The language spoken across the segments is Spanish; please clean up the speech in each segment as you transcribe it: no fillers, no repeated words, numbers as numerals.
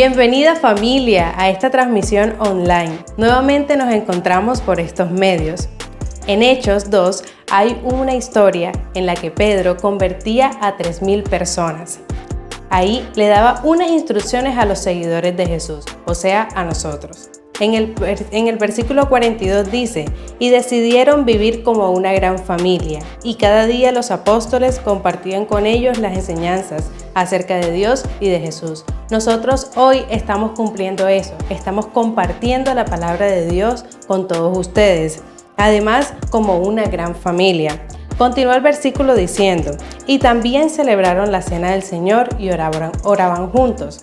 Bienvenida familia a esta transmisión online. Nuevamente nos encontramos por estos medios. En Hechos 2 hay una historia en la que Pedro convertía a 3.000 personas. Ahí le daba unas instrucciones a los seguidores de Jesús, o sea, a nosotros. En el versículo 42 dice: y decidieron vivir como una gran familia, y cada día los apóstoles compartían con ellos las enseñanzas acerca de Dios y de Jesús. Nosotros hoy estamos cumpliendo eso, estamos compartiendo la palabra de Dios con todos ustedes, además como una gran familia. Continúa el versículo diciendo: y también celebraron la cena del Señor y oraban juntos.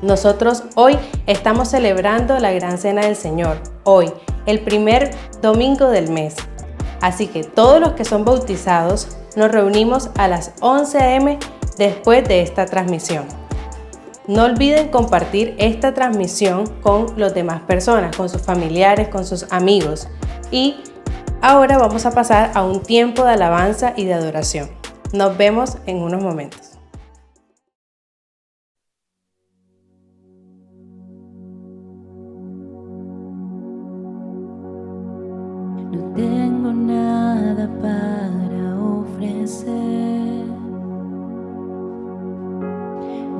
Nosotros hoy estamos celebrando la gran cena del Señor, hoy, el primer domingo del mes. Así que todos los que son bautizados nos reunimos a las 11 a.m. después de esta transmisión. No olviden compartir esta transmisión con las demás personas, con sus familiares, con sus amigos. Y ahora vamos a pasar a un tiempo de alabanza y de adoración. Nos vemos en unos momentos. No tengo nada para ofrecer,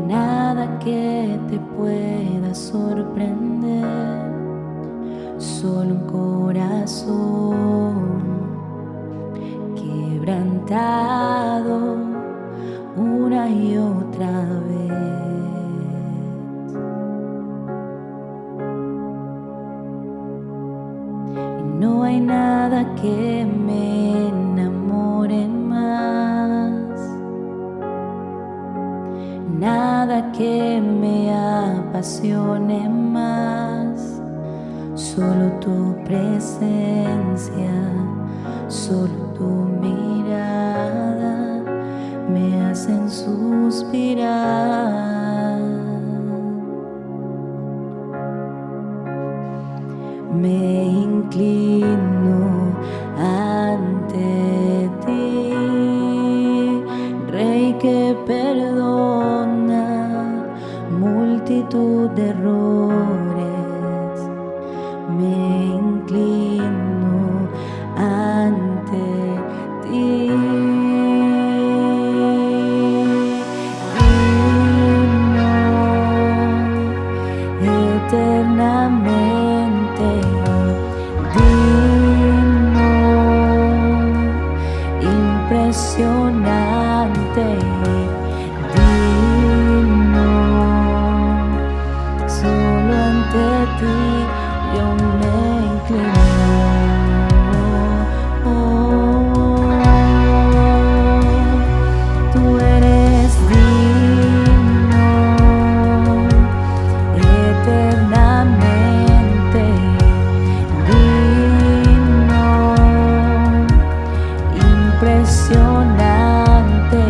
nada que te pueda sorprender, solo un corazón quebrantado una y otra vez. No hay nada que me enamore más, nada que me apasione más, solo tu presencia, solo tu mirada me hacen suspirar. Me inclino ante ti, Rey que perdona multitud de errores. Me inclino ante ti. Eternamente digno, impresionante, digno, solo ante ti yo me inclino. Tú eres digno, eternamente digno, impresionante,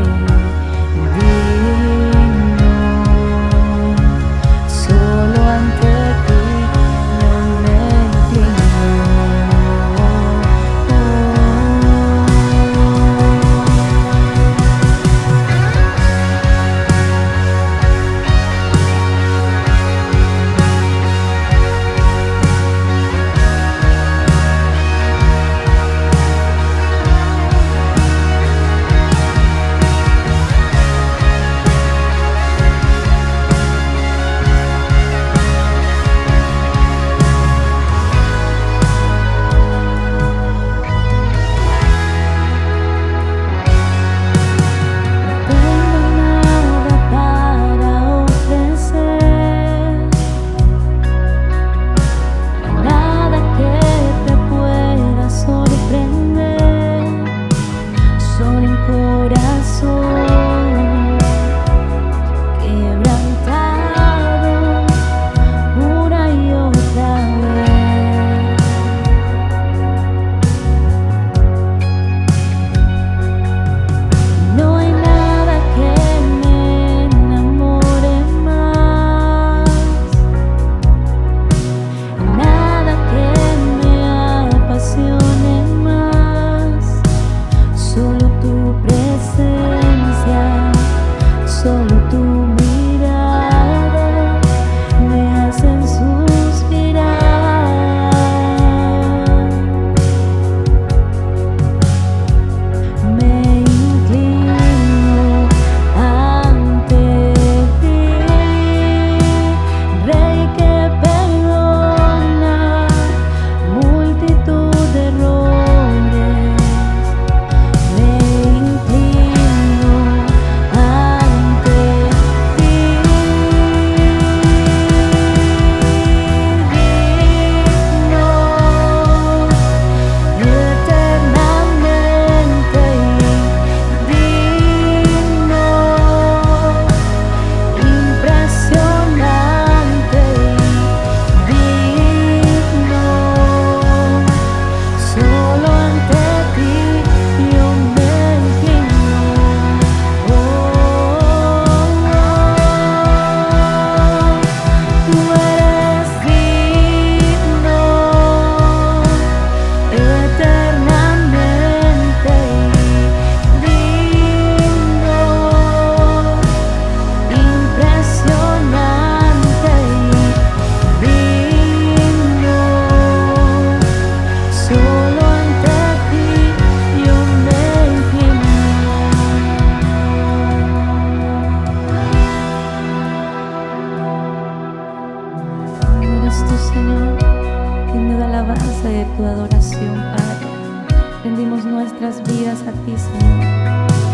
nuestras vidas a ti, Señor,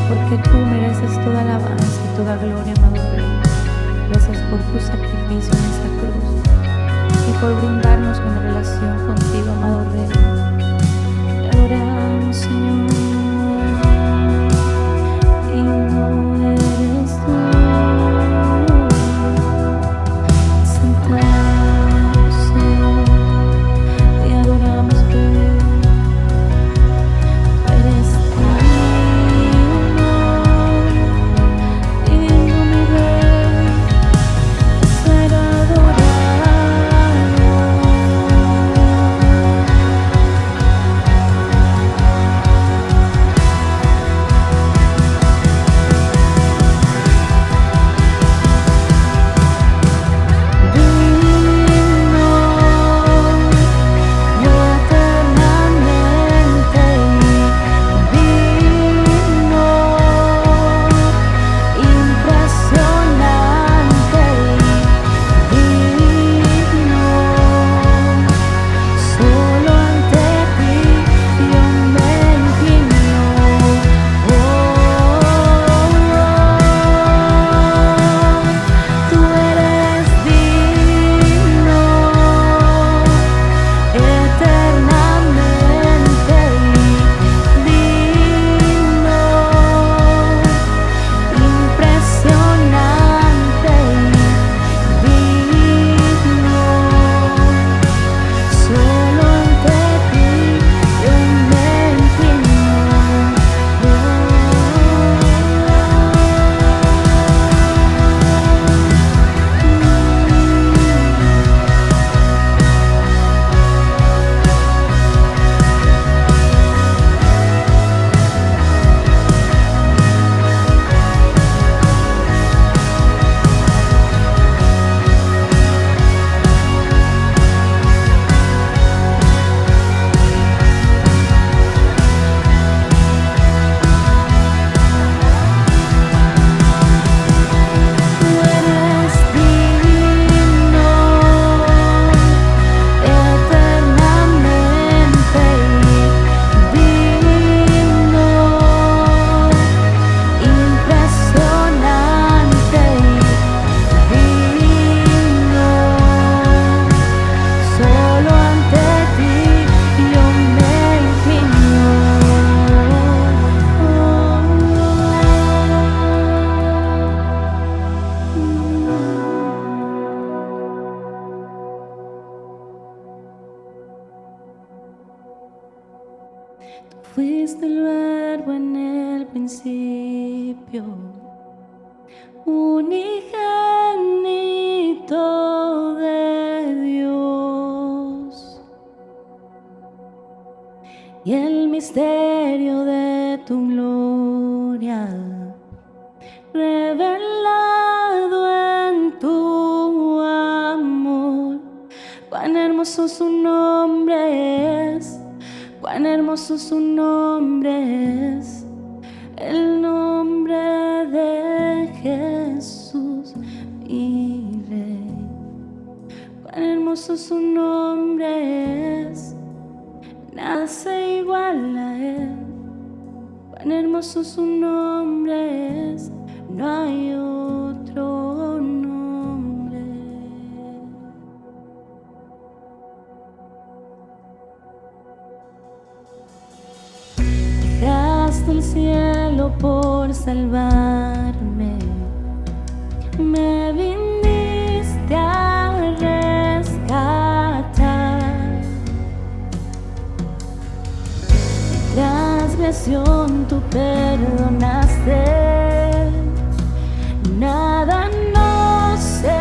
porque tú mereces toda alabanza y toda gloria, amado Rey. Gracias por tu sacrificio en esta cruz y por brindarnos una relación contigo, amado Rey. Te adoramos, Señor. Digno eres tú. Exaltamos, Señor. Te adoramos, Rey. Tú eres digno, mi Rey, de ser adorado. Fuiste el verbo en el principio, unigénito de Dios, y el misterio de tu gloria revelado en tu amor. Cuán hermoso su nombre es, cuán hermoso su nombre es, el nombre de Jesús, mi Rey. Cuán hermoso su nombre es, nada se iguala a él. Cuán hermoso su nombre es, no hay otro nombre. Dejaste el cielo por salvarme, me viniste a rescatar. Mi transgresión tú perdonaste, nada nos separará.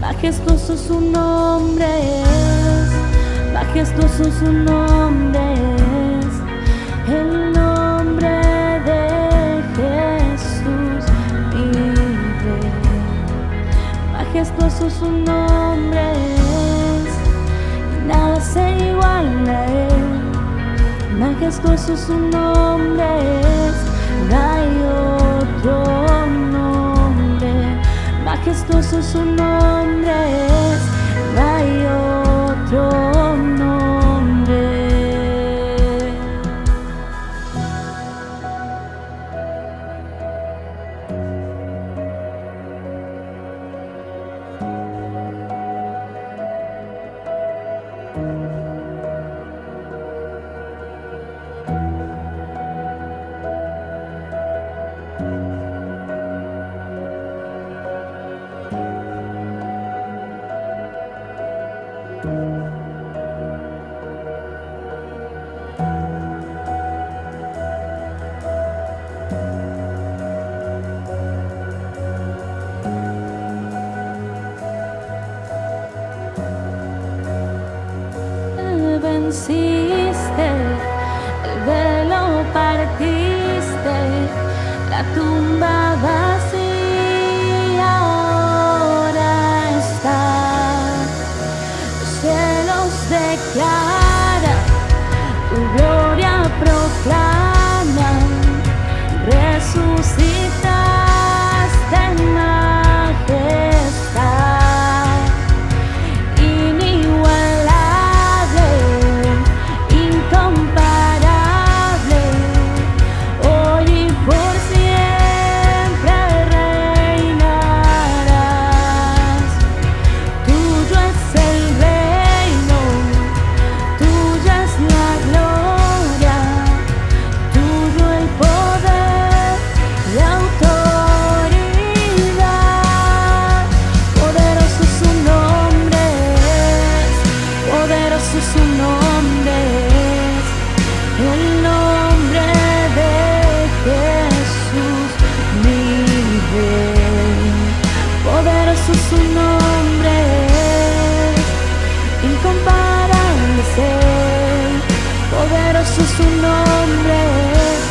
Majestuoso su nombre es, majestuoso su nombre es, el nombre de Jesús, mi Rey. Majestuoso su nombre es, nada se iguala a él. Majestuoso su nombre es, no hay otro nombre. Majestuoso su nombre es, no hay otro nombre. La tumba vacía ahora está. Los cielos declaran, tu gloria proclaman. Resucitaste en majestad, inigualable, incomparable. Hoy y por siempre reinarás. Tuyo es el reino, tuya es la gloria, tuyo el poder y autoridad. Poderoso su nombre es, poderoso su nombre es, el nombre de Jesús mi Rey. Poderoso su nombre es, incomparable ser. Poderoso su nombre es,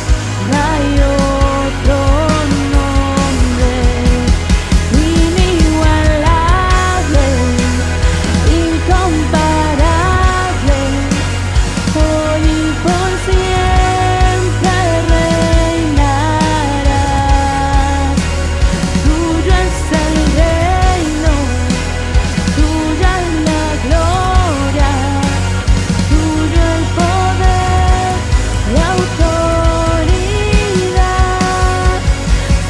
no hay otro nombre. Inigualable, incomparable, hoy y por siempre reinarás. Tuyo es el reino, tuya es la gloria, tuyo el poder y autoridad.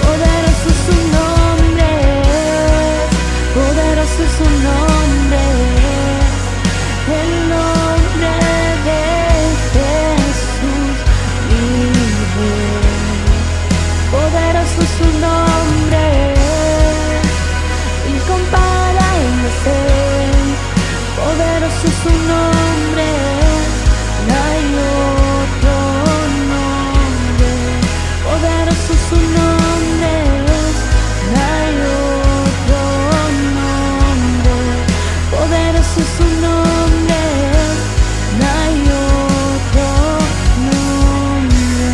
Poderoso su nombre es, poderoso su nombre es, el nombre de Jesús mi Rey. Poderoso su nombre es, incomparable ser. Poderoso su nombre es, no hay otro nombre. Poderoso su nombre es, no hay otro nombre. Poderoso su nombre es, no hay otro nombre.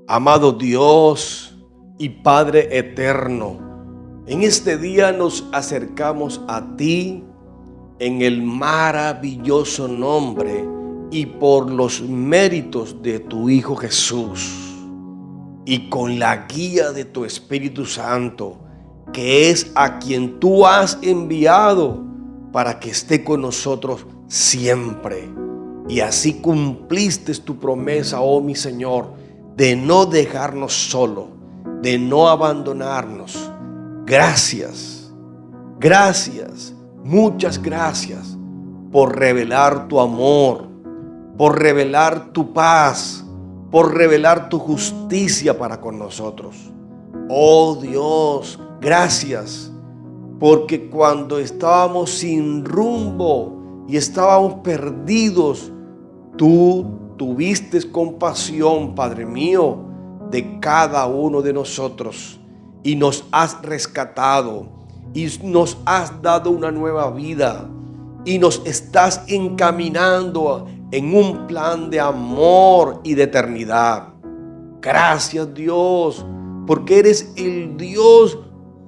Amado Dios y Padre eterno, en este día nos acercamos a ti en el maravilloso nombre y por los méritos de tu Hijo Jesús y con la guía de tu Espíritu Santo, que es a quien tú has enviado para que esté con nosotros siempre. Y así cumpliste tu promesa, oh mi Señor, de no dejarnos solo, de no abandonarnos. Gracias, gracias, muchas gracias por revelar tu amor, por revelar tu paz, por revelar tu justicia para con nosotros. Oh Dios, gracias, porque cuando estábamos sin rumbo y estábamos perdidos, tú tuviste compasión, Padre mío, de cada uno de nosotros y nos has rescatado y nos has dado una nueva vida y nos estás encaminando en un plan de amor y de eternidad. Gracias, Dios, porque eres el Dios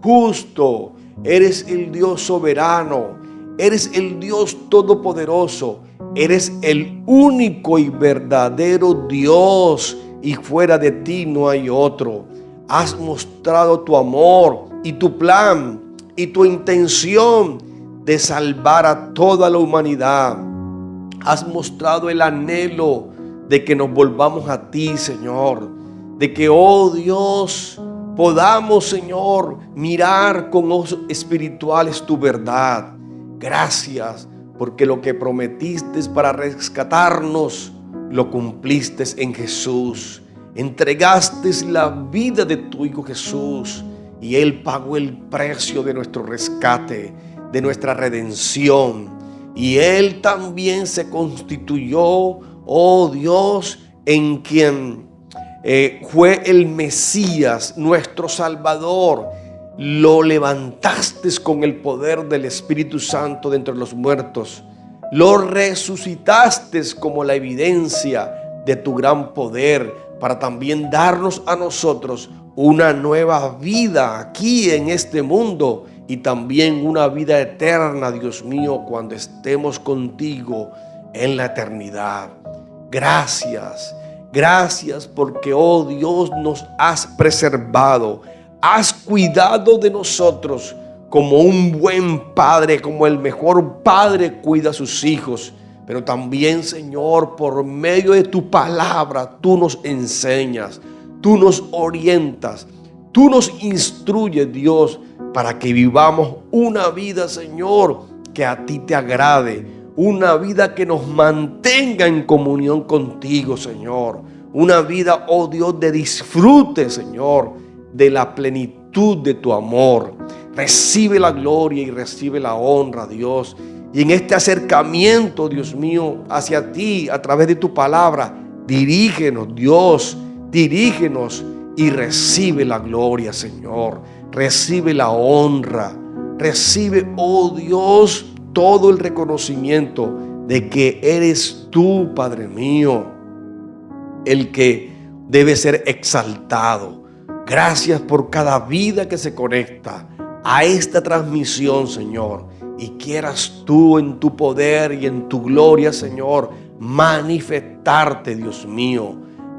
justo, eres el Dios soberano, eres el Dios todopoderoso. Eres el único y verdadero Dios y fuera de ti no hay otro. Has mostrado tu amor y tu plan y tu intención de salvar a toda la humanidad. Has mostrado el anhelo de que nos volvamos a ti, Señor. De que, oh Dios, podamos, Señor, mirar con ojos espirituales tu verdad. Gracias, porque lo que prometiste para rescatarnos, lo cumpliste en Jesús. Entregaste la vida de tu Hijo Jesús y Él pagó el precio de nuestro rescate, de nuestra redención. Y Él también se constituyó, oh Dios, en quien fue el Mesías, nuestro Salvador, lo levantaste con el poder del Espíritu Santo de entre los muertos, lo resucitaste como la evidencia de tu gran poder para también darnos a nosotros una nueva vida aquí en este mundo y también una vida eterna, Dios mío, cuando estemos contigo en la eternidad. Gracias, gracias porque, oh Dios, nos has preservado, has cuidado de nosotros como un buen padre, como el mejor padre cuida a sus hijos. Pero también, Señor, por medio de tu palabra, tú nos enseñas, tú nos orientas, tú nos instruyes, Dios, para que vivamos una vida, Señor, que a ti te agrade, una vida que nos mantenga en comunión contigo, Señor, una vida, oh Dios, de disfrute, Señor, de la plenitud de tu amor. Recibe la gloria y recibe la honra, Dios. Y en este acercamiento, Dios mío, hacia ti, a través de tu palabra, dirígenos, Dios, dirígenos y recibe la gloria, Señor. Recibe la honra. Recibe, oh Dios, todo el reconocimiento de que eres tú, Padre mío, el que debe ser exaltado. Gracias por cada vida que se conecta a esta transmisión, Señor. Y quieras tú en tu poder y en tu gloria, Señor, manifestarte, Dios mío.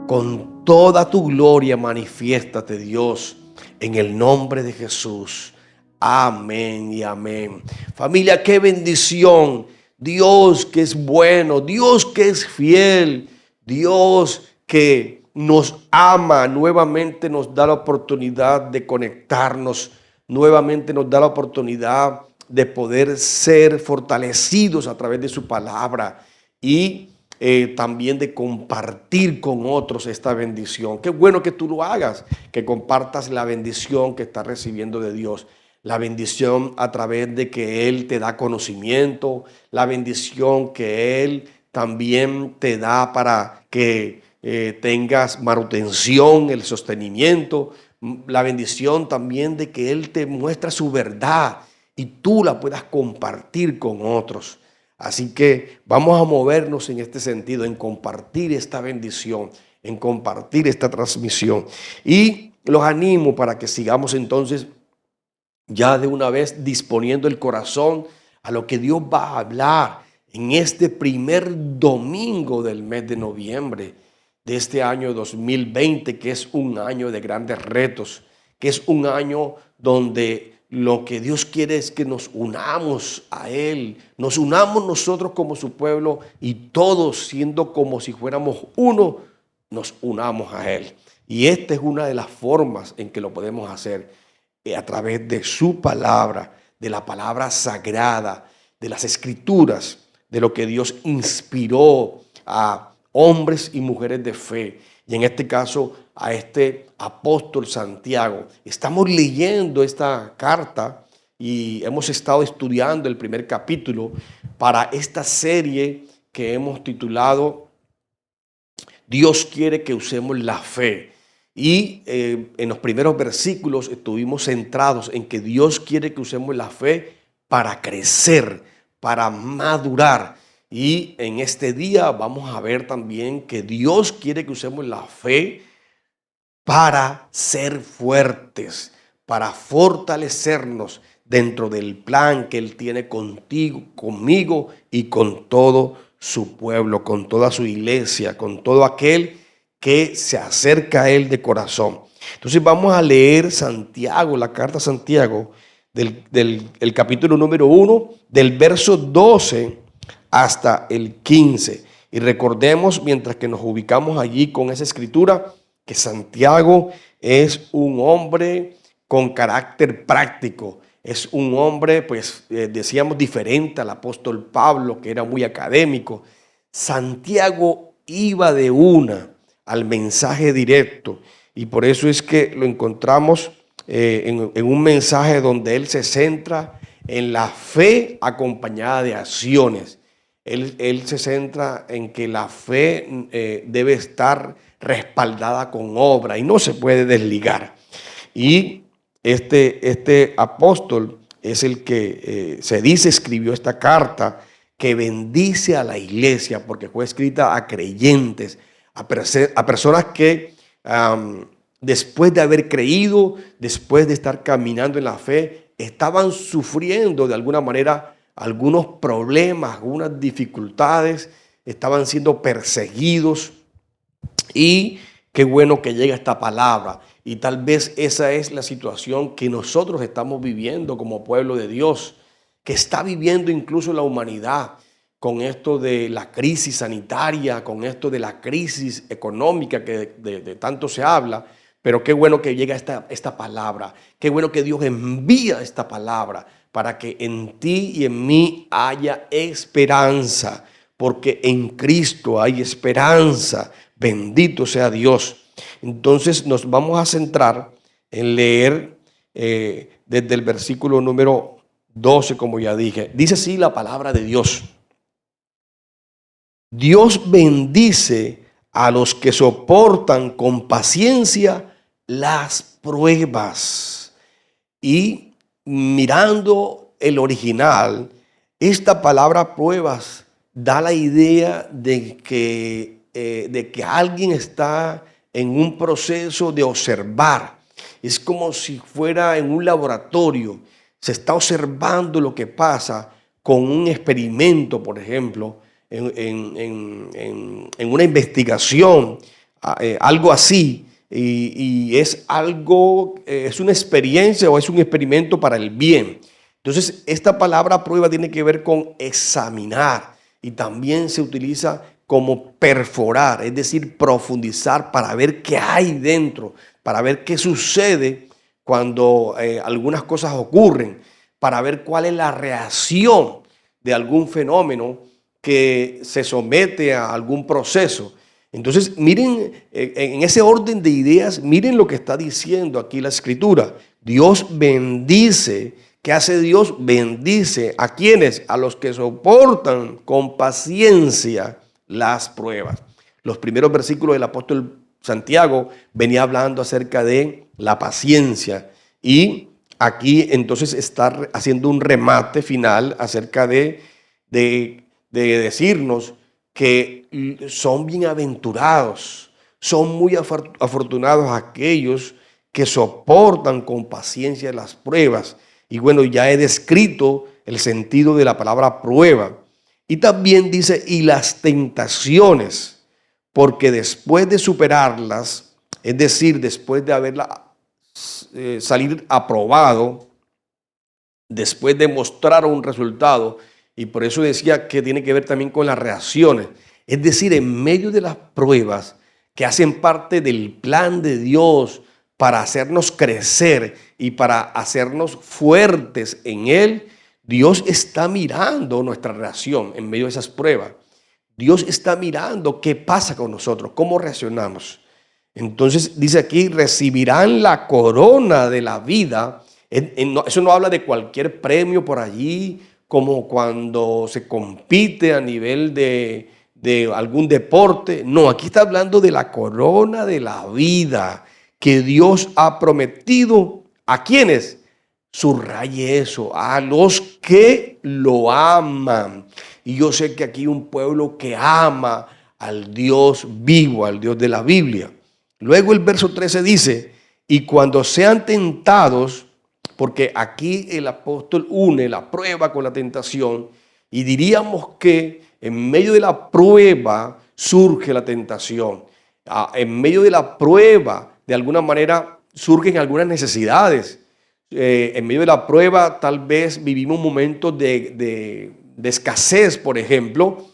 Con toda tu gloria manifiéstate, Dios, en el nombre de Jesús. Amén y amén. Familia, qué bendición. Dios que es bueno, Dios que es fiel, Dios que nos ama, nuevamente nos da la oportunidad de conectarnos, nuevamente nos da la oportunidad de poder ser fortalecidos a través de su palabra y también de compartir con otros esta bendición. Qué bueno que tú lo hagas, que compartas la bendición que estás recibiendo de Dios. La bendición a través de que Él te da conocimiento, la bendición que Él también te da para que tengas manutención, el sostenimiento, la bendición también de que Él te muestra su verdad y tú la puedas compartir con otros. Así que vamos a movernos en este sentido, en compartir esta bendición, en compartir esta transmisión. Y los animo para que sigamos entonces ya de una vez disponiendo el corazón a lo que Dios va a hablar en este primer domingo del mes de noviembre de este año 2020, que es un año de grandes retos, que es un año donde lo que Dios quiere es que nos unamos a Él, nos unamos nosotros como su pueblo y todos siendo como si fuéramos uno, nos unamos a Él. Y esta es una de las formas en que lo podemos hacer, a través de su palabra, de la palabra sagrada, de las escrituras, de lo que Dios inspiró a hombres y mujeres de fe, y en este caso a este apóstol Santiago. Estamos leyendo esta carta y hemos estado estudiando el primer capítulo para esta serie que hemos titulado Dios quiere que usemos la fe. Y en los primeros versículos estuvimos centrados en que Dios quiere que usemos la fe para crecer, para madurar. Y en este día vamos a ver también que Dios quiere que usemos la fe para ser fuertes, para fortalecernos dentro del plan que Él tiene contigo, conmigo y con todo su pueblo, con toda su iglesia, con todo aquel que se acerca a Él de corazón. Entonces vamos a leer Santiago, la carta a Santiago, del capítulo número 1, del verso 12 hasta el 15. Y recordemos, mientras que nos ubicamos allí con esa escritura, que Santiago es un hombre con carácter práctico. Es un hombre, pues decíamos, diferente al apóstol Pablo, que era muy académico. Santiago iba de una al mensaje directo, y por eso es que lo encontramos en un mensaje donde él se centra en la fe acompañada de acciones. Él se centra en que la fe debe estar respaldada con obra y no se puede desligar. Y este apóstol es el que se dice escribió esta carta que bendice a la iglesia, porque fue escrita a creyentes, a personas que después de haber creído, después de estar caminando en la fe, estaban sufriendo de alguna manera algunos problemas, algunas dificultades, estaban siendo perseguidos. Y qué bueno que llega esta palabra. Y tal vez esa es la situación que nosotros estamos viviendo como pueblo de Dios, que está viviendo incluso la humanidad con esto de la crisis sanitaria, con esto de la crisis económica que de tanto se habla. Pero qué bueno que llega esta palabra, qué bueno que Dios envía esta palabra para que en ti y en mí haya esperanza, porque en Cristo hay esperanza. Bendito sea Dios. Entonces nos vamos a centrar en leer desde el versículo número 12, como ya dije. Dice así la palabra de Dios. Dios bendice a los que soportan con paciencia las pruebas. Y mirando el original, esta palabra pruebas da la idea de que alguien está en un proceso de observar. Es como si fuera en un laboratorio. Se está observando lo que pasa con un experimento, por ejemplo, en una investigación, algo así. Y es algo, es una experiencia o es un experimento para el bien. Entonces, esta palabra prueba tiene que ver con examinar y también se utiliza como perforar, es decir, profundizar para ver qué hay dentro, para ver qué sucede cuando algunas cosas ocurren, para ver cuál es la reacción de algún fenómeno que se somete a algún proceso. Entonces, miren, en ese orden de ideas, miren lo que está diciendo aquí la Escritura. Dios bendice. ¿Qué hace Dios? Bendice. ¿A quiénes? A los que soportan con paciencia las pruebas. Los primeros versículos del apóstol Santiago venía hablando acerca de la paciencia. Y aquí entonces está haciendo un remate final acerca de decirnos que son bienaventurados, son muy afortunados aquellos que soportan con paciencia las pruebas. Y bueno, ya he descrito el sentido de la palabra prueba. Y también dice, y las tentaciones, porque después de superarlas, es decir, después de haberla salir aprobado, después de mostrar un resultado, y por eso decía que tiene que ver también con las reacciones. Es decir, en medio de las pruebas que hacen parte del plan de Dios para hacernos crecer y para hacernos fuertes en Él, Dios está mirando nuestra reacción en medio de esas pruebas. Dios está mirando qué pasa con nosotros, cómo reaccionamos. Entonces dice aquí, recibirán la corona de la vida. Eso no habla de cualquier premio por allí, como cuando se compite a nivel de algún deporte. No, aquí está hablando de la corona de la vida que Dios ha prometido. ¿A quiénes? Subraye eso, a los que lo aman. Y yo sé que aquí hay un pueblo que ama al Dios vivo, al Dios de la Biblia. Luego el verso 13 dice, y cuando sean tentados, porque aquí el apóstol une la prueba con la tentación, y diríamos que en medio de la prueba surge la tentación. En medio de la prueba, de alguna manera, surgen algunas necesidades. En medio de la prueba, tal vez vivimos momentos de escasez, por ejemplo,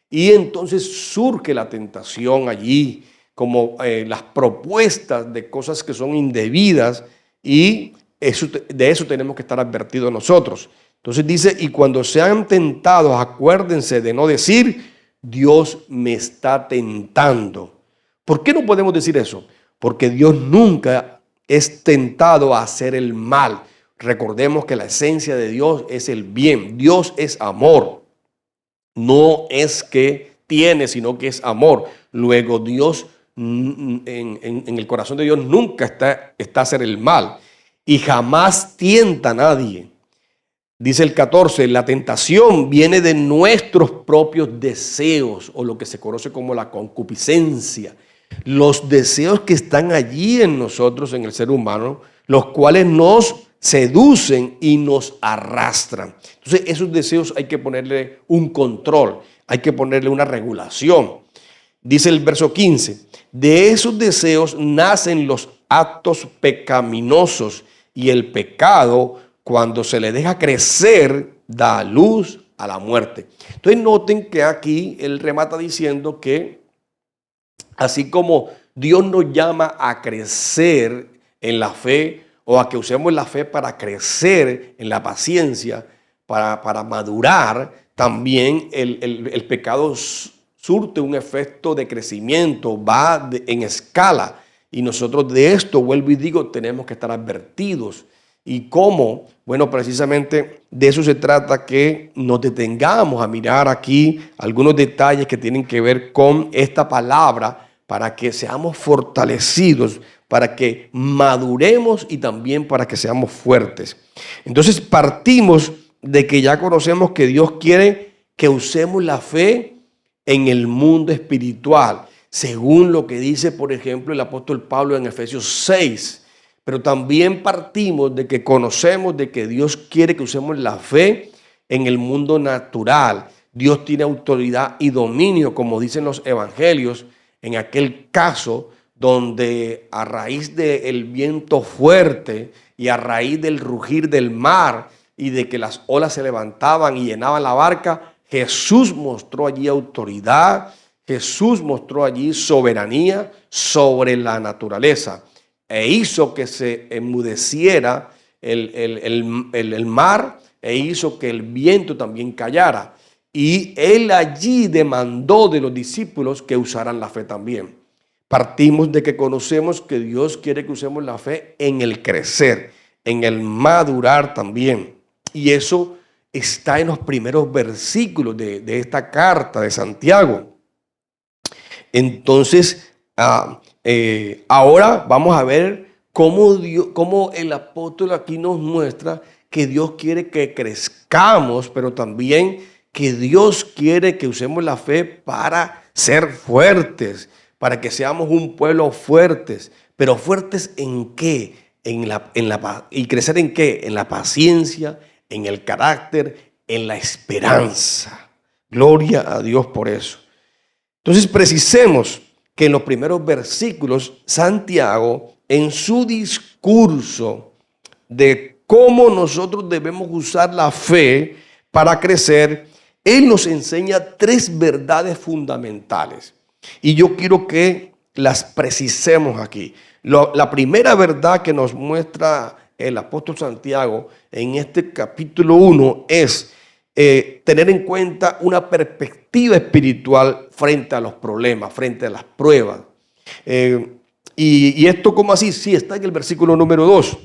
y entonces surge la tentación allí, como las propuestas de cosas que son indebidas, y de eso tenemos que estar advertidos nosotros. Entonces dice, y cuando sean tentados, acuérdense de no decir, Dios me está tentando. ¿Por qué no podemos decir eso? Porque Dios nunca es tentado a hacer el mal. Recordemos que la esencia de Dios es el bien. Dios es amor. No es que tiene, sino que es amor. Luego Dios, en el corazón de Dios nunca está a hacer el mal. y jamás tienta a nadie. Dice el 14, la tentación viene de nuestros propios deseos, o lo que se conoce como la concupiscencia. Los deseos que están allí en nosotros, en el ser humano, los cuales nos seducen y nos arrastran. Entonces, esos deseos hay que ponerle un control, hay que ponerle una regulación. Dice el verso 15, de esos deseos nacen los actos pecaminosos, y el pecado, cuando se le deja crecer, da luz a la muerte. Entonces noten que aquí él remata diciendo que así como Dios nos llama a crecer en la fe, o a que usemos la fe para crecer en la paciencia, para madurar, también el pecado surte un efecto de crecimiento, va en escala. Y nosotros de esto, vuelvo y digo, tenemos que estar advertidos. ¿Y cómo? Bueno, precisamente de eso se trata, que nos detengamos a mirar aquí algunos detalles que tienen que ver con esta palabra, para que seamos fortalecidos, para que maduremos y también para que seamos fuertes. Entonces partimos de que ya conocemos que Dios quiere que usemos la fe en el mundo espiritual, según lo que dice, por ejemplo, el apóstol Pablo en Efesios 6. Pero también partimos de que conocemos de que Dios quiere que usemos la fe en el mundo natural. Dios tiene autoridad y dominio, como dicen los evangelios, en aquel caso donde a raíz del viento fuerte y a raíz del rugir del mar y de que las olas se levantaban y llenaban la barca, Jesús mostró allí autoridad, Jesús mostró allí soberanía sobre la naturaleza, e hizo que se enmudeciera el mar, e hizo que el viento también callara. Y él allí demandó de los discípulos que usaran la fe también. Partimos de que conocemos que Dios quiere que usemos la fe en el crecer, en el madurar también. Y eso está en los primeros versículos de esta carta de Santiago. Entonces, ahora vamos a ver cómo el apóstol aquí nos muestra que Dios quiere que crezcamos, pero también que Dios quiere que usemos la fe para ser fuertes, para que seamos un pueblo fuertes. ¿Pero fuertes en qué? ¿Y crecer en qué? En la paciencia, en el carácter, en la esperanza. Gloria a Dios por eso. Entonces precisemos que en los primeros versículos, Santiago, en su discurso de cómo nosotros debemos usar la fe para crecer, él nos enseña tres verdades fundamentales. Y yo quiero que las precisemos aquí. La primera verdad que nos muestra el apóstol Santiago en este capítulo 1 es tener en cuenta una perspectiva espiritual frente a los problemas, frente a las pruebas. Y esto, ¿cómo así? Sí, está en el versículo número 2.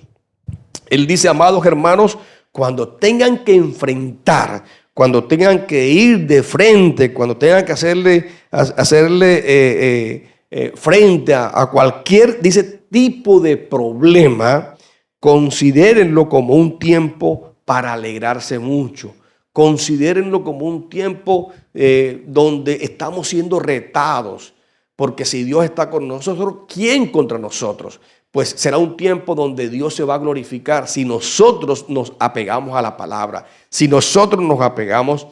Él dice: amados hermanos, cuando tengan que enfrentar, cuando tengan que ir de frente, cuando tengan que hacerle frente a cualquier, dice, tipo de problema, considérenlo como un tiempo para alegrarse mucho. Considérenlo como un tiempo donde estamos siendo retados, porque si Dios está con nosotros, ¿quién contra nosotros? Pues será un tiempo donde Dios se va a glorificar si nosotros nos apegamos a la palabra, si nosotros nos apegamos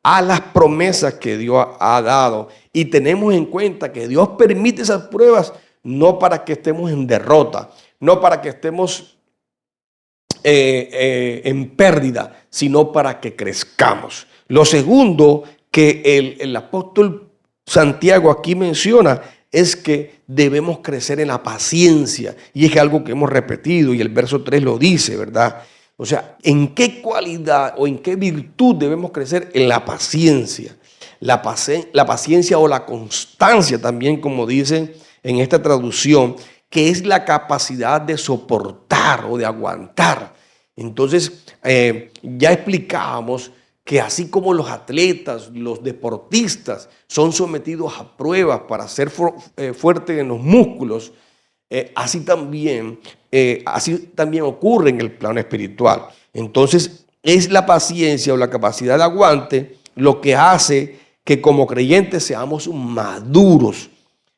a las promesas que Dios ha dado y tenemos en cuenta que Dios permite esas pruebas no para que estemos en derrota, no para que estemos en pérdida, sino para que crezcamos. Lo segundo que el apóstol Santiago aquí menciona es que debemos crecer en la paciencia, y es algo que hemos repetido y el verso 3 lo dice, ¿verdad? O sea, ¿en qué cualidad o en qué virtud debemos crecer? En la paciencia. La paciencia o la constancia también, como dicen en esta traducción, que es la capacidad de soportar o de aguantar. Entonces, ya explicábamos que así como los atletas, los deportistas son sometidos a pruebas para ser fuertes en los músculos, así también ocurre en el plano espiritual. Entonces, es la paciencia o la capacidad de aguante lo que hace que como creyentes seamos maduros.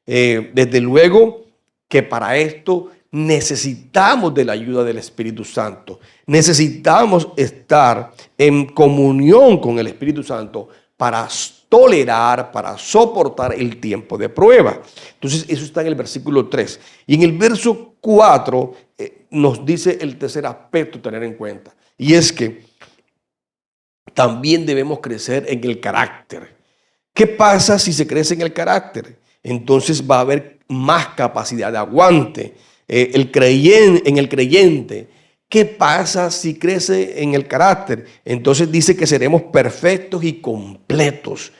Desde luego que para esto necesitamos de la ayuda del Espíritu Santo. Necesitamos estar en comunión con el Espíritu Santo para tolerar, para soportar el tiempo de prueba. Entonces, eso está en el versículo 3. Y en el verso 4 nos dice el tercer aspecto a tener en cuenta. Y es que también debemos crecer en el carácter. ¿Qué pasa si se crece en el carácter? Entonces va a haber más capacidad de aguante. En el creyente, ¿qué pasa si crece en el carácter? Entonces dice que seremos perfectos y completos.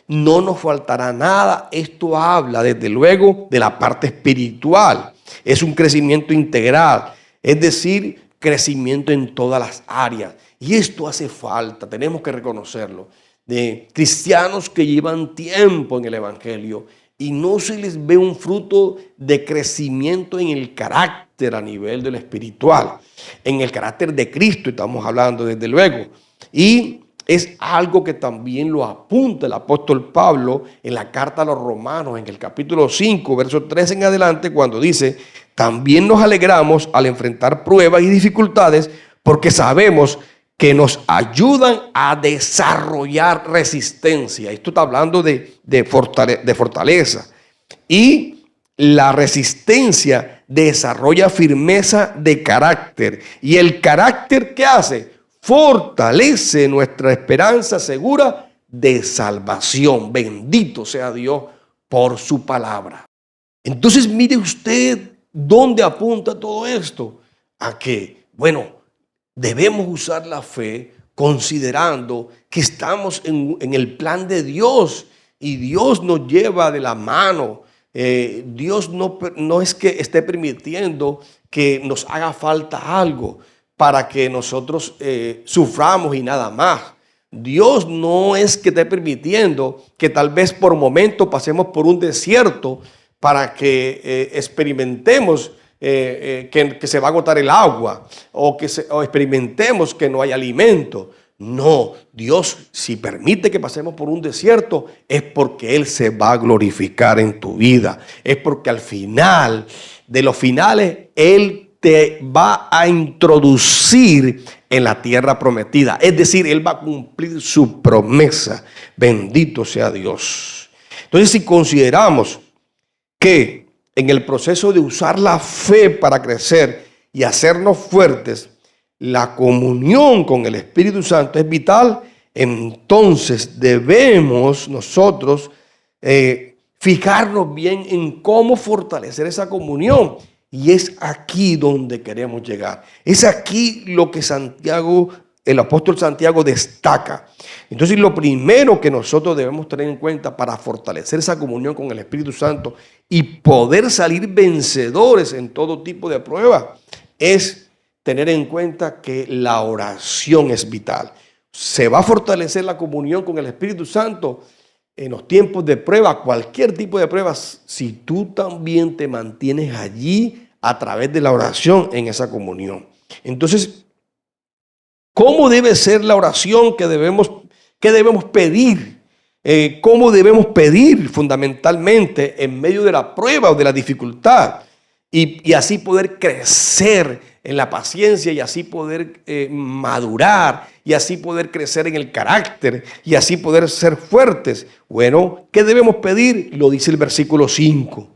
No nos faltará nada. Esto habla desde luego de la parte espiritual. Es un crecimiento integral, es decir, crecimiento en todas las áreas. Y esto hace falta, tenemos que reconocerlo, de cristianos que llevan tiempo en el evangelio y no se les ve un fruto de crecimiento en el carácter a nivel de lo espiritual. En el carácter de Cristo estamos hablando desde luego. Y es algo que también lo apunta el apóstol Pablo en la carta a los Romanos, en el capítulo 5, verso 3 en adelante, cuando dice: también nos alegramos al enfrentar pruebas y dificultades porque sabemos que nos ayudan a desarrollar resistencia. Esto está hablando de fortaleza. Y la resistencia desarrolla firmeza de carácter. ¿Y el carácter qué hace? Fortalece nuestra esperanza segura de salvación. Bendito sea Dios por su palabra. Entonces mire usted dónde apunta todo esto. A que, bueno, debemos usar la fe considerando que estamos en el plan de Dios y Dios nos lleva de la mano. Dios no es que esté permitiendo que nos haga falta algo para que nosotros suframos y nada más. Dios no es que esté permitiendo que tal vez por momento pasemos por un desierto para que experimentemos que se va a agotar el agua o experimentemos que no hay alimento. No, Dios si permite que pasemos por un desierto es porque Él se va a glorificar en tu vida. Es porque al final de los finales Él te va a introducir en la tierra prometida. Es decir, Él va a cumplir su promesa. Bendito sea Dios. Entonces, si consideramos que en el proceso de usar la fe para crecer y hacernos fuertes, la comunión con el Espíritu Santo es vital, entonces debemos nosotros fijarnos bien en cómo fortalecer esa comunión. Y es aquí donde queremos llegar. Es aquí lo que el apóstol Santiago destaca. Entonces, lo primero que nosotros debemos tener en cuenta para fortalecer esa comunión con el Espíritu Santo y poder salir vencedores en todo tipo de pruebas es tener en cuenta que la oración es vital. Se va a fortalecer la comunión con el Espíritu Santo en los tiempos de prueba, cualquier tipo de pruebas, si tú también te mantienes allí a través de la oración en esa comunión. Entonces, ¿cómo debe ser la oración que debemos pedir? ¿Cómo debemos pedir fundamentalmente en medio de la prueba o de la dificultad? Y así poder crecer en la paciencia y así poder madurar y así poder crecer en el carácter y así poder ser fuertes. Bueno, ¿qué debemos pedir? Lo dice el versículo 5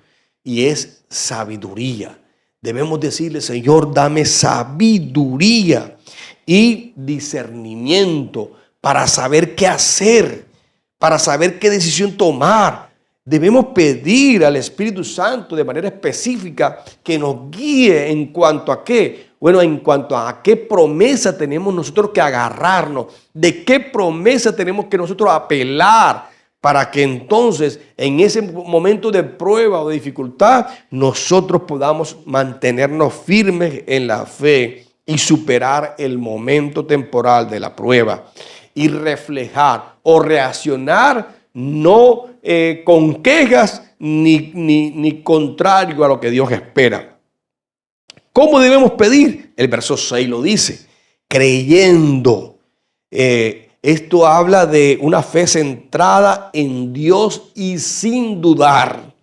y es sabiduría. Debemos decirle: Señor, dame sabiduría y discernimiento para saber qué hacer, para saber qué decisión tomar. Debemos pedir al Espíritu Santo de manera específica que nos guíe en cuanto a qué. Bueno, en cuanto a qué promesa tenemos nosotros que agarrarnos, de qué promesa tenemos que nosotros apelar para que entonces en ese momento de prueba o de dificultad nosotros podamos mantenernos firmes en la fe y superar el momento temporal de la prueba y reflejar o reaccionar no con quejas ni contrario a lo que Dios espera. ¿Cómo debemos pedir? El verso 6 lo dice, creyendo. Esto habla de una fe centrada en Dios y sin dudar.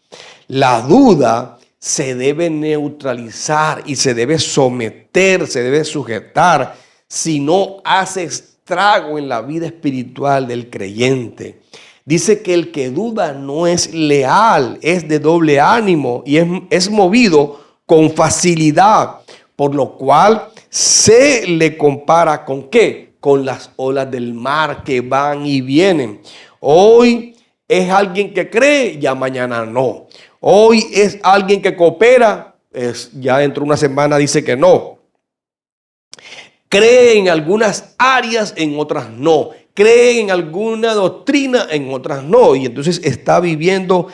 La duda se debe neutralizar y se debe someter, se debe sujetar, si no hace estrago en la vida espiritual del creyente. Dice que el que duda no es leal, es de doble ánimo y es movido con facilidad, por lo cual se le compara ¿con qué? Con las olas del mar que van y vienen. Hoy es alguien que cree, ya mañana no. Hoy es alguien que coopera, ya dentro de una semana dice que no. Cree en algunas áreas, en otras no. Cree en alguna doctrina, en otras no. Y entonces está viviendo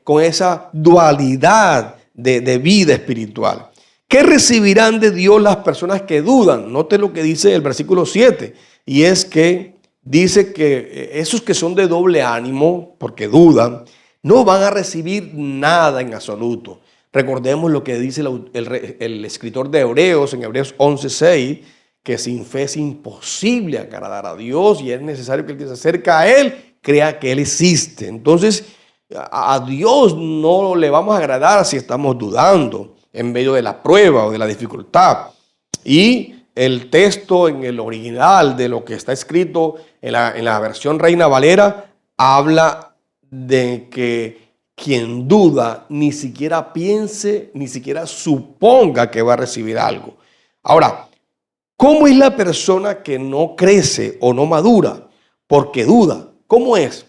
con esa dualidad de vida espiritual. ¿Qué recibirán de Dios las personas que dudan? Note lo que dice el versículo 7. Y es que dice que esos que son de doble ánimo, porque dudan, no van a recibir nada en absoluto. Recordemos lo que dice el escritor de Hebreos en Hebreos 11:6, que sin fe es imposible agradar a Dios y es necesario que el que se acerca a Él crea que Él existe. Entonces, a Dios no le vamos a agradar si estamos dudando en medio de la prueba o de la dificultad. Y el texto en el original de lo que está escrito en la versión Reina Valera habla de que quien duda ni siquiera piense, ni siquiera suponga que va a recibir algo. Ahora, ¿cómo es la persona que no crece o no madura? Porque duda. ¿Cómo es?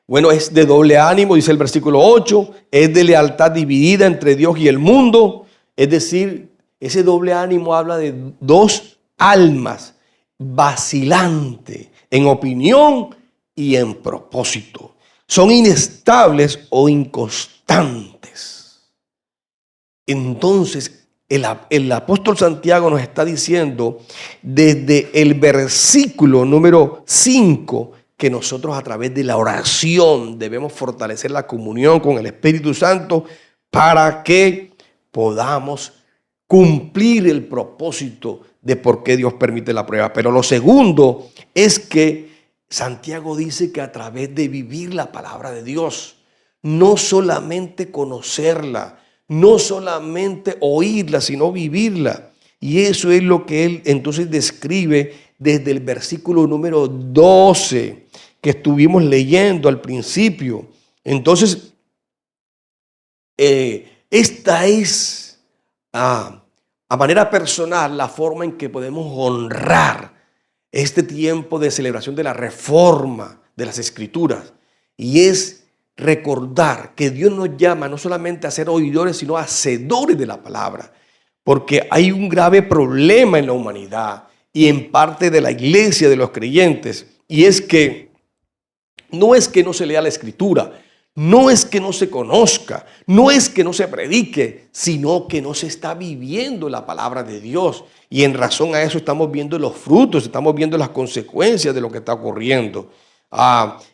Bueno, es de doble ánimo, dice el versículo 8, es de lealtad dividida entre Dios y el mundo. Es decir, ese doble ánimo habla de dos almas vacilantes en opinión y en propósito. Son inestables o inconstantes. Entonces, el apóstol Santiago nos está diciendo desde el versículo número 5 que nosotros a través de la oración debemos fortalecer la comunión con el Espíritu Santo para que podamos cumplir el propósito de por qué Dios permite la prueba. Pero lo segundo es que Santiago dice que a través de vivir la palabra de Dios, no solamente conocerla, no solamente oírla, sino vivirla. Y eso es lo que él entonces describe desde el versículo número 12 que estuvimos leyendo al principio. Entonces, esta es a manera personal la forma en que podemos honrar este tiempo de celebración de la reforma de las Escrituras. Y es recordar que Dios nos llama no solamente a ser oidores, sino a hacedores de la palabra. Porque hay un grave problema en la humanidad y en parte de la iglesia, de los creyentes. Y es que no es que no se lea la Escritura, no es que no se conozca, no es que no se predique, sino que no se está viviendo la palabra de Dios. Y en razón a eso estamos viendo los frutos, estamos viendo las consecuencias de lo que está ocurriendo.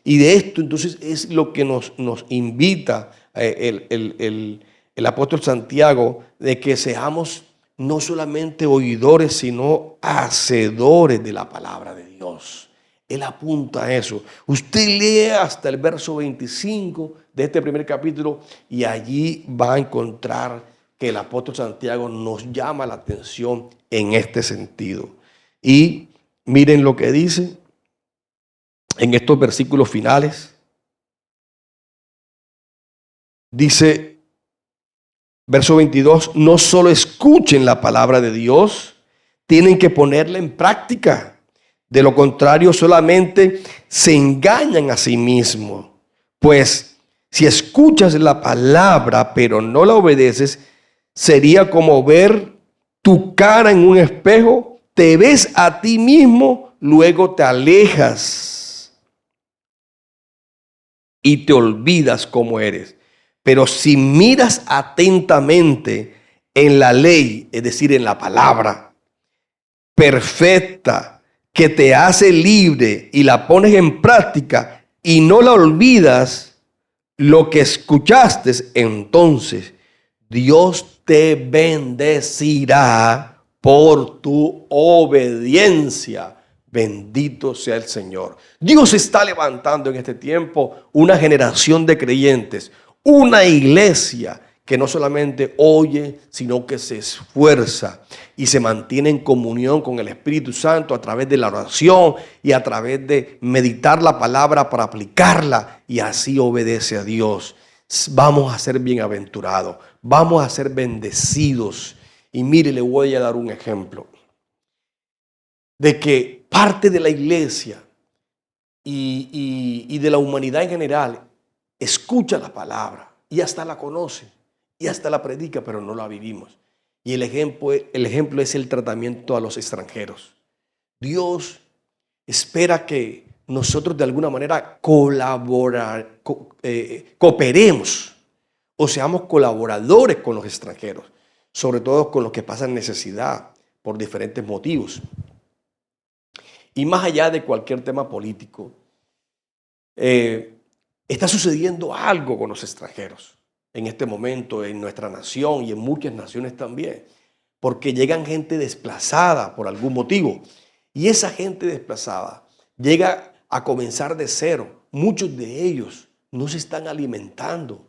Y de esto entonces es lo que nos invita el apóstol Santiago, de que seamos no solamente oidores, sino hacedores de la palabra de Dios. Él apunta a eso. Usted lee hasta el verso 25 de este primer capítulo y allí va a encontrar que el apóstol Santiago nos llama la atención en este sentido. Y miren lo que dice en estos versículos finales. Dice, verso 22, no solo escuchen la palabra de Dios, tienen que ponerla en práctica. De lo contrario, solamente se engañan a sí mismos. Pues si escuchas la palabra, pero no la obedeces, sería como ver tu cara en un espejo, te ves a ti mismo, luego te alejas y te olvidas cómo eres. Pero si miras atentamente en la ley, es decir, en la palabra perfecta, que te hace libre y la pones en práctica y no la olvidas lo que escuchaste, entonces Dios te bendecirá por tu obediencia. Bendito sea el Señor. Dios está levantando en este tiempo una generación de creyentes, una iglesia que no solamente oye, sino que se esfuerza y se mantiene en comunión con el Espíritu Santo a través de la oración y a través de meditar la palabra para aplicarla, y así obedece a Dios. Vamos a ser bienaventurados, vamos a ser bendecidos. Y mire, le voy a dar un ejemplo de que parte de la iglesia y de la humanidad en general escucha la palabra y hasta la conoce y hasta la predica, pero no la vivimos. Y el ejemplo es el tratamiento a los extranjeros. Dios espera que nosotros de alguna manera cooperemos o seamos colaboradores con los extranjeros, sobre todo con los que pasan necesidad por diferentes motivos. Y más allá de cualquier tema político, está sucediendo algo con los extranjeros en este momento en nuestra nación y en muchas naciones también, porque llegan gente desplazada por algún motivo, y esa gente desplazada llega a comenzar de cero. Muchos de ellos no se están alimentando,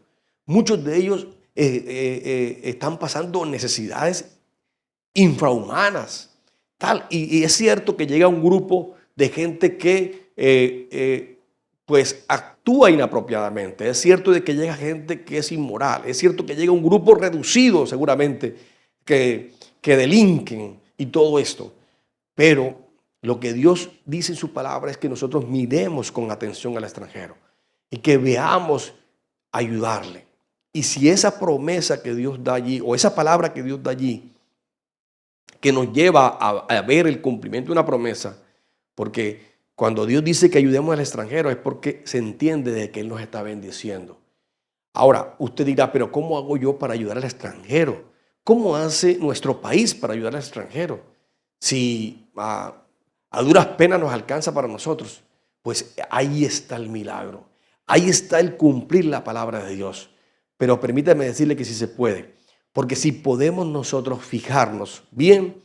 muchos de ellos están pasando necesidades infrahumanas. Y es cierto que llega un grupo de gente que pues actúa inapropiadamente. Es cierto de que llega gente que es inmoral. Es cierto que llega un grupo reducido seguramente que delinquen y todo esto. Pero lo que Dios dice en su palabra es que nosotros miremos con atención al extranjero y que veamos ayudarle. Y si esa promesa que Dios da allí, o esa palabra que Dios da allí, que nos lleva a ver el cumplimiento de una promesa, porque cuando Dios dice que ayudemos al extranjero es porque se entiende de que Él nos está bendiciendo. Ahora, usted dirá, pero ¿cómo hago yo para ayudar al extranjero? ¿Cómo hace nuestro país para ayudar al extranjero? Si a duras penas nos alcanza para nosotros, pues ahí está el milagro. Ahí está el cumplir la palabra de Dios. Pero permítame decirle que sí se puede. Porque si podemos nosotros fijarnos bien,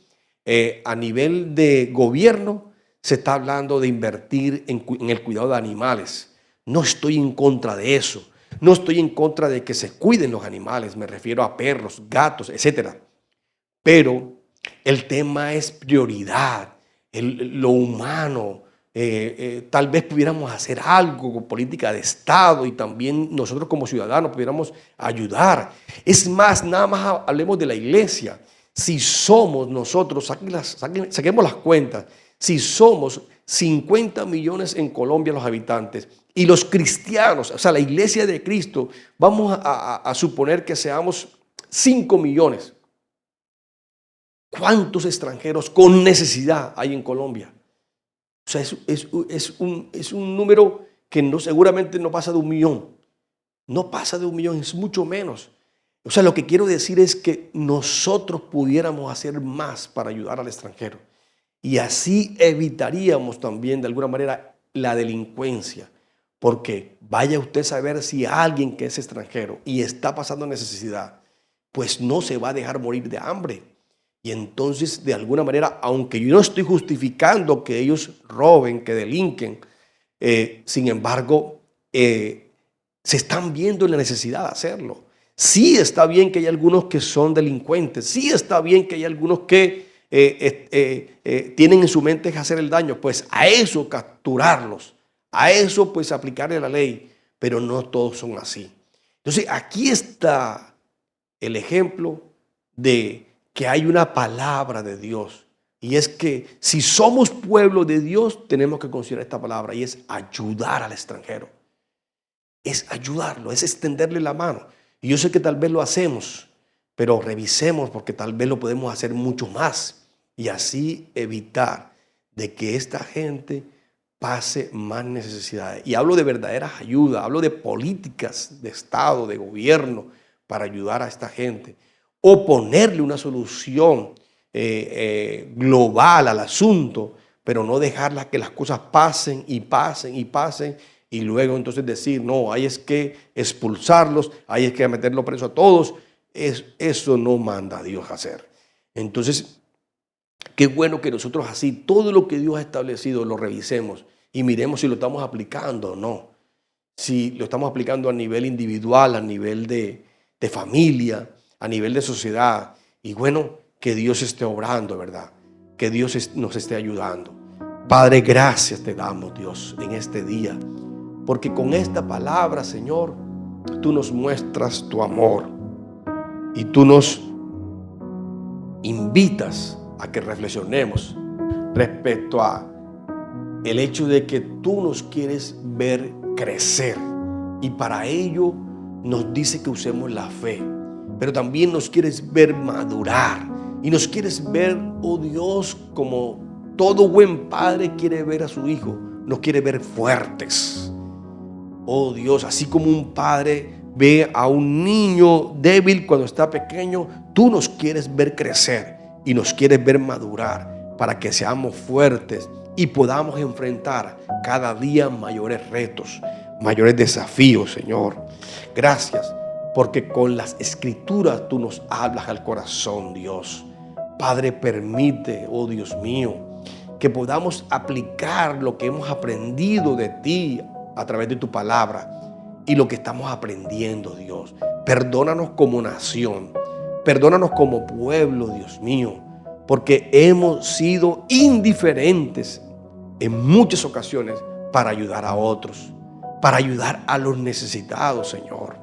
a nivel de gobierno se está hablando de invertir en el cuidado de animales. No estoy en contra de eso. No estoy en contra de que se cuiden los animales. Me refiero a perros, gatos, etc. Pero el tema es prioridad, lo humano. Tal vez pudiéramos hacer algo con política de Estado y también nosotros como ciudadanos pudiéramos ayudar. Es más, nada más hablemos de la iglesia. Si somos nosotros, saquemos las cuentas, si somos 50 millones en Colombia los habitantes y los cristianos, o sea, la iglesia de Cristo, vamos a suponer que seamos 5 millones. ¿Cuántos extranjeros con necesidad hay en Colombia? O sea, es un número que seguramente no pasa de 1 millón. No pasa de 1 millón, es mucho menos. O sea, lo que quiero decir es que nosotros pudiéramos hacer más para ayudar al extranjero. Y así evitaríamos también de alguna manera la delincuencia. Porque vaya usted a saber si alguien que es extranjero y está pasando necesidad, pues no se va a dejar morir de hambre. Y entonces, de alguna manera, aunque yo no estoy justificando que ellos roben, que delinquen, sin embargo, se están viendo en la necesidad de hacerlo. Sí está bien que hay algunos que son delincuentes, sí está bien que hay algunos que tienen en su mente hacer el daño, pues a eso capturarlos, a eso pues aplicarle la ley, pero no todos son así. Entonces, aquí está el ejemplo de que hay una palabra de Dios, y es que si somos pueblo de Dios tenemos que considerar esta palabra, y es ayudar al extranjero, es ayudarlo, es extenderle la mano. Y yo sé que tal vez lo hacemos, pero revisemos porque tal vez lo podemos hacer mucho más y así evitar de que esta gente pase más necesidades. Y hablo de verdaderas ayudas, hablo de políticas de Estado, de gobierno para ayudar a esta gente, o ponerle una solución global al asunto, pero no dejarlas que las cosas pasen y pasen y pasen y luego entonces decir, no, hay es que expulsarlos, hay es que meterlos preso a todos. Eso no manda a Dios a hacer. Entonces, qué bueno que nosotros así, todo lo que Dios ha establecido lo revisemos y miremos si lo estamos aplicando o no. Si lo estamos aplicando a nivel individual, a nivel de familia, a nivel de sociedad. Y bueno, que Dios esté obrando, ¿verdad? Que Dios nos esté ayudando. Padre, gracias te damos, Dios, en este día. Porque con esta palabra, Señor, tú nos muestras tu amor. Y tú nos invitas a que reflexionemos respecto a el hecho de que tú nos quieres ver crecer. Y para ello nos dice que usemos la fe. Pero también nos quieres ver madurar. Y nos quieres ver, oh Dios, como todo buen padre quiere ver a su hijo. Nos quiere ver fuertes. Oh Dios, así como un padre ve a un niño débil cuando está pequeño, tú nos quieres ver crecer y nos quieres ver madurar para que seamos fuertes y podamos enfrentar cada día mayores retos, mayores desafíos, Señor. Gracias, porque con las escrituras tú nos hablas al corazón, Dios. Padre, permite, oh Dios mío, que podamos aplicar lo que hemos aprendido de ti a través de tu palabra y lo que estamos aprendiendo, Dios. Perdónanos como nación, perdónanos como pueblo, Dios mío, porque hemos sido indiferentes en muchas ocasiones para ayudar a otros, para ayudar a los necesitados, Señor.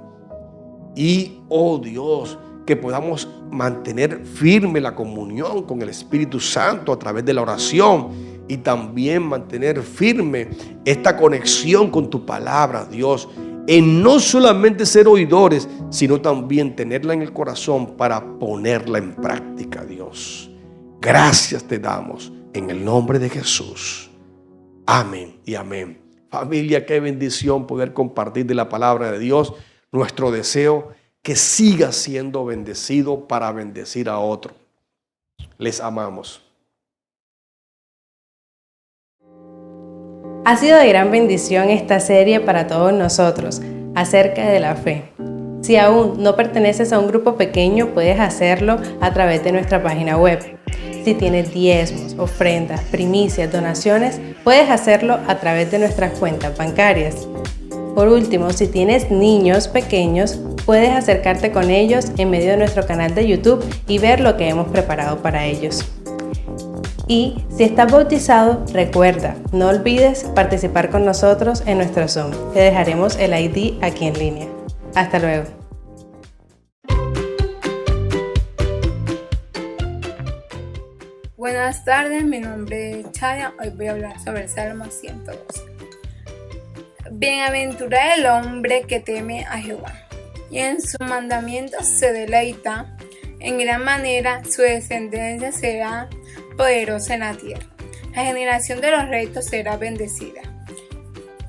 Y, oh Dios, que podamos mantener firme la comunión con el Espíritu Santo a través de la oración y también mantener firme esta conexión con tu palabra, Dios, en no solamente ser oidores, sino también tenerla en el corazón para ponerla en práctica, Dios. Gracias te damos en el nombre de Jesús. Amén y amén. Familia, qué bendición poder compartir de la palabra de Dios. Nuestro deseo que siga siendo bendecido para bendecir a otro. Les amamos. Ha sido de gran bendición esta serie para todos nosotros acerca de la fe. Si aún no perteneces a un grupo pequeño, puedes hacerlo a través de nuestra página web. Si tienes diezmos, ofrendas, primicias, donaciones, puedes hacerlo a través de nuestras cuentas bancarias. Por último, si tienes niños pequeños, puedes acercarte con ellos en medio de nuestro canal de YouTube y ver lo que hemos preparado para ellos. Y si estás bautizado, recuerda, no olvides participar con nosotros en nuestro Zoom. Te dejaremos el ID aquí en línea. Hasta luego. Buenas tardes, mi nombre es Chaya. Hoy voy a hablar sobre el Salmo 102. Bienaventurado el hombre que teme a Jehová, y en sus mandamientos se deleita. En gran manera su descendencia será poderosa en la tierra. La generación de los rectos será bendecida.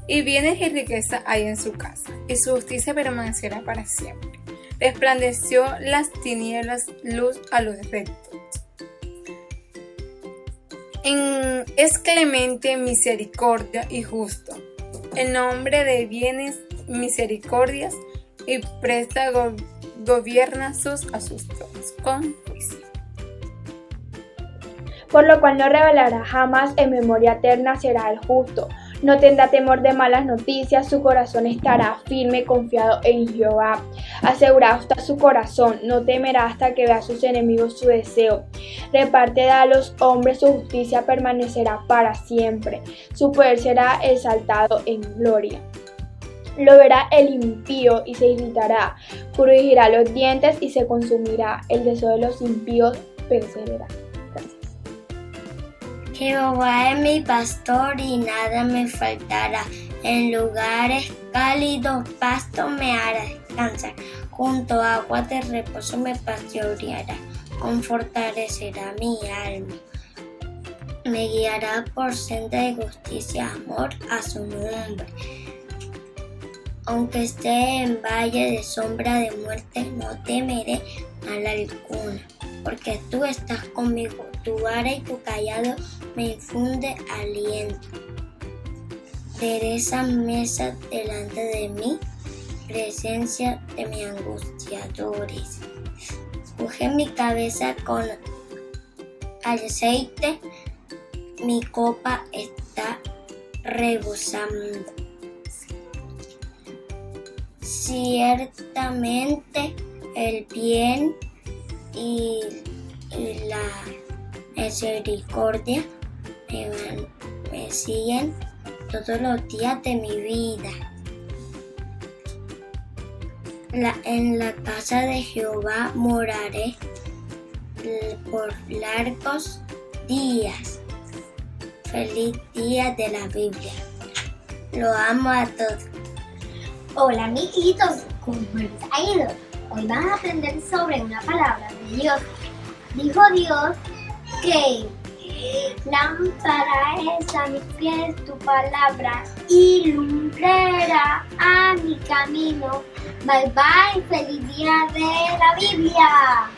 Y bienes y riqueza hay en su casa, y su justicia permanecerá para siempre. Resplandeció las tinieblas, luz a los rectos. Es clemente, misericordia y justo. En nombre de bienes, misericordias y presta gobierna sus asuntos con juicio. Por lo cual no revelará jamás, en memoria eterna será el justo. No tendrá temor de malas noticias, su corazón estará firme, confiado en Jehová. Asegurado está su corazón, no temerá hasta que vea a sus enemigos su deseo. Reparte a los hombres, su justicia permanecerá para siempre. Su poder será exaltado en gloria. Lo verá el impío y se irritará, crujirá los dientes y se consumirá. El deseo de los impíos perseverará. Jehová es mi pastor y nada me faltará. En lugares cálidos pasto me hará descansar. Junto a aguas de reposo me pastoreará. Fortalecerá mi alma. Me guiará por senda de justicia, amor a su nombre. Aunque esté en valle de sombra de muerte, no temeré mal alguna, porque tú estás conmigo. tu vara y tu callado me infunde aliento. Dereza mesa delante de mí, presencia de mis angustiadores. Unge mi cabeza con aceite, mi copa está rebosando. Ciertamente el bien y la misericordia me siguen todos los días de mi vida. En la casa de Jehová moraré por largos días. Feliz día de la Biblia. Lo amo a todos. Hola amiguitos, ¿cómo les ha ido? Hoy van a aprender sobre una palabra de Dios. Dijo Dios que lámpara es a mis pies tu palabra y lumbrera a mi camino. Bye bye, feliz día de la Biblia.